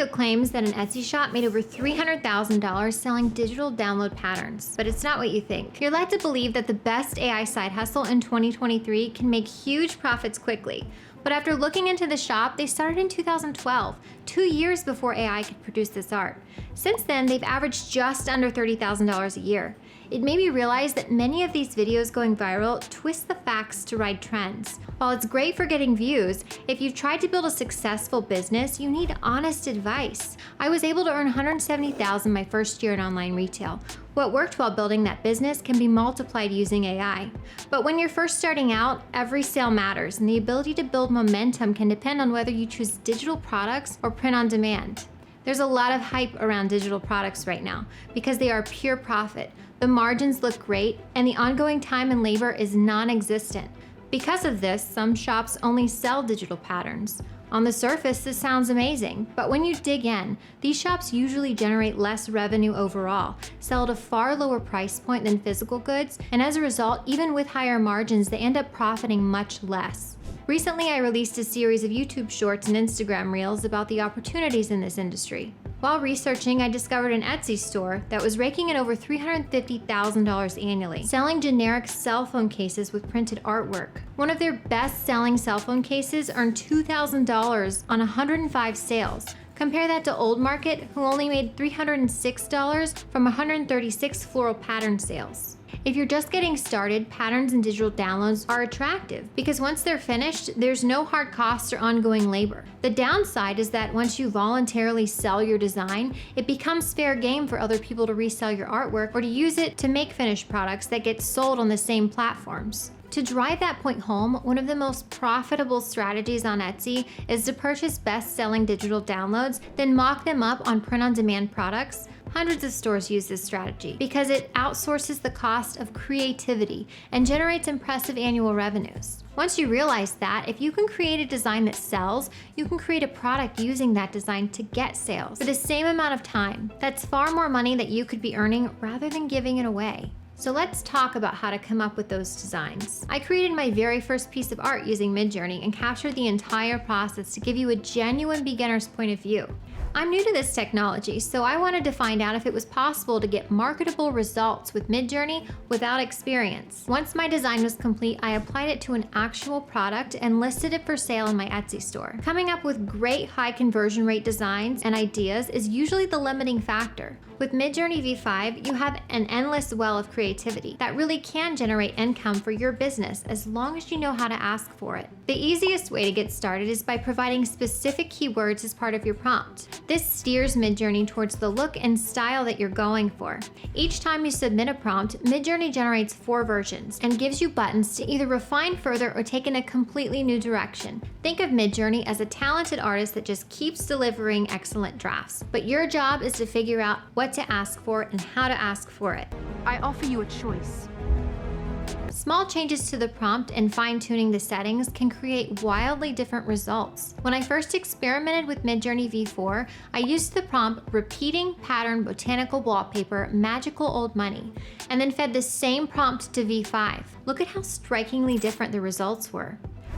video claims that an Etsy shop made over $300,000 selling digital download patterns, but it's not what you think. You're led to believe that the best AI side hustle in 2023 can make huge profits quickly. But after looking into the shop, they started in 2012, 2 years before AI could produce this art. Since then, they've averaged just under $30,000 a year. It made me realize that many of these videos going viral twist the facts to ride trends. While it's great for getting views, if you've tried to build a successful business, you need honest advice. I was able to earn $170,000 my first year in online retail. What worked while building that business can be multiplied using AI. But when you're first starting out, every sale matters, and the ability to build momentum can depend on whether you choose digital products or print on demand. There's a lot of hype around digital products right now because they are pure profit. The margins look great, and the ongoing time and labor is non-existent. Because of this, some shops only sell digital patterns. On the surface, this sounds amazing, but when you dig in, these shops usually generate less revenue overall, sell at a far lower price point than physical goods, and as a result, even with higher margins, they end up profiting much less. Recently, I released a series of YouTube shorts and Instagram reels about the opportunities in this industry. While researching, I discovered an Etsy store that was raking in over $350,000 annually, selling generic cell phone cases with printed artwork. One of their best-selling cell phone cases earned $2,000 on 105 sales. Compare that to Old Market, who only made $306 from 136 floral pattern sales. If you're just getting started, patterns and digital downloads are attractive because once they're finished, there's no hard costs or ongoing labor. The downside is that once you voluntarily sell your design, it becomes fair game for other people to resell your artwork or to use it to make finished products that get sold on the same platforms. To drive that point home, one of the most profitable strategies on Etsy is to purchase best-selling digital downloads, then mock them up on print-on-demand products. Hundreds of stores use this strategy because it outsources the cost of creativity and generates impressive annual revenues. Once you realize that, if you can create a design that sells, you can create a product using that design to get sales for the same amount of time. That's far more money that you could be earning rather than giving it away. So let's talk about how to come up with those designs. I created my very first piece of art using Midjourney and captured the entire process to give you a genuine beginner's point of view. I'm new to this technology, so I wanted to find out if it was possible to get marketable results with Midjourney without experience. Once my design was complete, I applied it to an actual product and listed it for sale in my Etsy store. Coming up with great high conversion rate designs and ideas is usually the limiting factor. With Midjourney V5, you have an endless well of creativity that really can generate income for your business as long as you know how to ask for it. The easiest way to get started is by providing specific keywords as part of your prompt. This steers Midjourney towards the look and style that you're going for. Each time you submit a prompt, Midjourney generates 4 versions and gives you buttons to either refine further or take in a completely new direction. Think of Midjourney as a talented artist that just keeps delivering excellent drafts. But your job is to figure out what to ask for and how to ask for it. I offer you a choice. Small changes to the prompt and fine-tuning the settings can create wildly different results. When I first experimented with Midjourney V4, I used the prompt repeating pattern botanical wallpaper magical old money, and then fed the same prompt to V5. Look at how strikingly different the results were.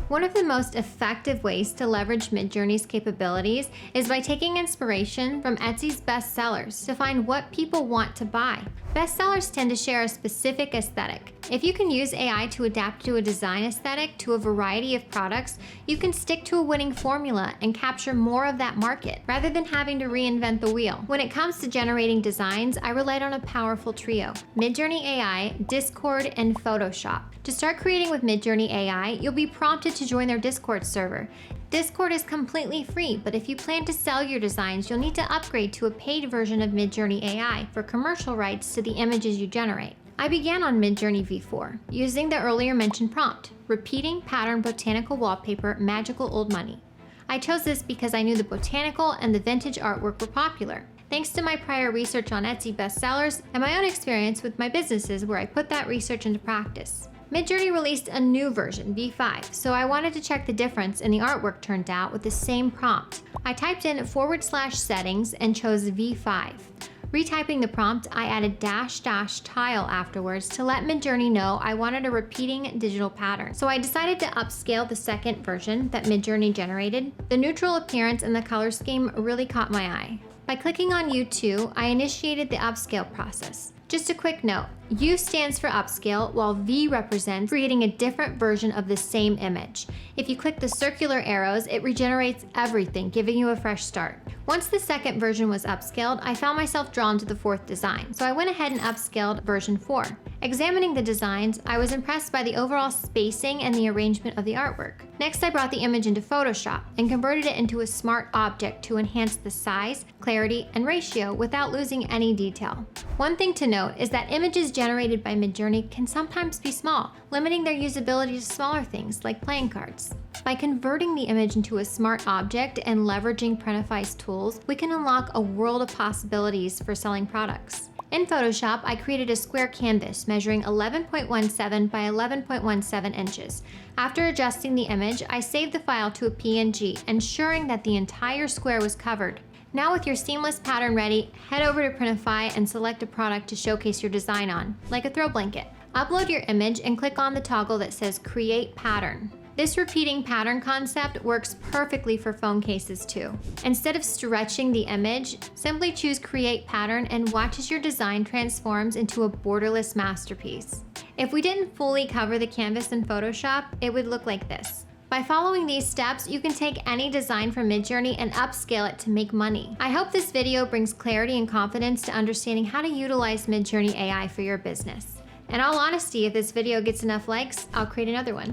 One of the most effective ways to leverage Midjourney's capabilities is by taking inspiration from Etsy's bestsellers to find what people want to buy. Bestsellers tend to share a specific aesthetic. If you can use AI to adapt to a design aesthetic to a variety of products, you can stick to a winning formula and capture more of that market rather than having to reinvent the wheel. When it comes to generating designs, I relied on a powerful trio: Midjourney AI, Discord, and Photoshop. To start creating with Midjourney AI, you'll be prompted to join their Discord server. Discord is completely free, but if you plan to sell your designs, you'll need to upgrade to a paid version of Midjourney AI for commercial rights to the images you generate. I began on Midjourney V4, using the earlier mentioned prompt, repeating pattern botanical wallpaper magical old money. I chose this because I knew the botanical and the vintage artwork were popular. Thanks to my prior research on Etsy bestsellers and my own experience with my businesses where I put that research into practice. Midjourney released a new version, V5, so I wanted to check the difference in the artwork turned out with the same prompt. I typed in /settings and chose V5. Retyping the prompt, I added -- tile afterwards to let Midjourney know I wanted a repeating digital pattern. So I decided to upscale the second version that Midjourney generated. The neutral appearance and the color scheme really caught my eye. By clicking on U2, I initiated the upscale process. Just a quick note, U stands for upscale, while V represents creating a different version of the same image. If you click the circular arrows, it regenerates everything, giving you a fresh start. Once the second version was upscaled, I found myself drawn to the fourth design, so I went ahead and upscaled version 4. Examining the designs, I was impressed by the overall spacing and the arrangement of the artwork. Next, I brought the image into Photoshop and converted it into a smart object to enhance the size, clarity, and ratio without losing any detail. One thing to note is that images generated by Midjourney can sometimes be small, limiting their usability to smaller things like playing cards. By converting the image into a smart object and leveraging Printify's tools, we can unlock a world of possibilities for selling products. In Photoshop, I created a square canvas measuring 11.17 by 11.17 inches. After adjusting the image, I saved the file to a PNG, ensuring that the entire square was covered. Now with your seamless pattern ready, head over to Printify and select a product to showcase your design on, like a throw blanket. Upload your image and click on the toggle that says Create Pattern. This repeating pattern concept works perfectly for phone cases too. Instead of stretching the image, simply choose Create Pattern and watch as your design transforms into a borderless masterpiece. If we didn't fully cover the canvas in Photoshop, it would look like this. By following these steps, you can take any design from Midjourney and upscale it to make money. I hope this video brings clarity and confidence to understanding how to utilize Midjourney AI for your business. In all honesty, if this video gets enough likes, I'll create another one.